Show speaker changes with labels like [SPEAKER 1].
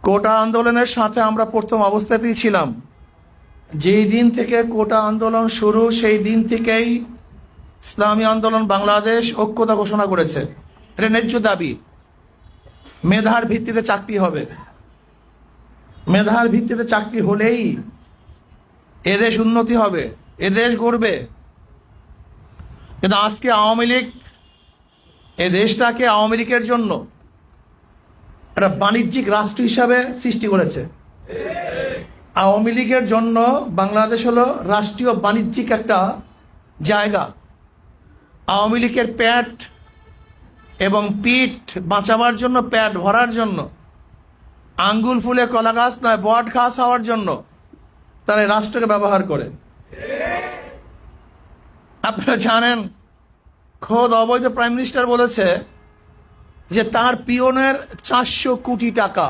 [SPEAKER 1] কোটা আন্দোলনের সাথে আমরা প্রথম অবস্থাতেই ছিলাম। যেই দিন থেকে কোটা আন্দোলন শুরু সেই দিন থেকেই ইসলামী আন্দোলন বাংলাদেশ ঐক্যতা ঘোষণা করেছে। এটা ন্যায্য দাবি। মেধার ভিত্তিতে চাকরি হবে, মেধার ভিত্তিতে চাকরি হলেই এদেশ উন্নতি হবে, এদেশ গড়বে। কিন্তু আজকে আওয়ামী লীগ এ দেশটাকে আওয়ামী লীগের জন্য একটা বাণিজ্যিক রাষ্ট্র হিসাবে সৃষ্টি করেছে। আওয়ামী লীগের জন্য বাংলাদেশ হলো রাষ্ট্রীয় বাণিজ্যিক একটা জায়গা। আওয়ামী লীগের পেট এবং পিঠ বাঁচাবার জন্য, পেট ভরার জন্য, আঙ্গুল ফুলে কলা গাছ নয় বট গাছ হওয়ার জন্য তারা এই রাষ্ট্রকে ব্যবহার করে। আপনারা জানেন, খোদ অবৈধ প্রাইম মিনিস্টার বলেছে যে তার পিয়নের 400 কোটি টাকা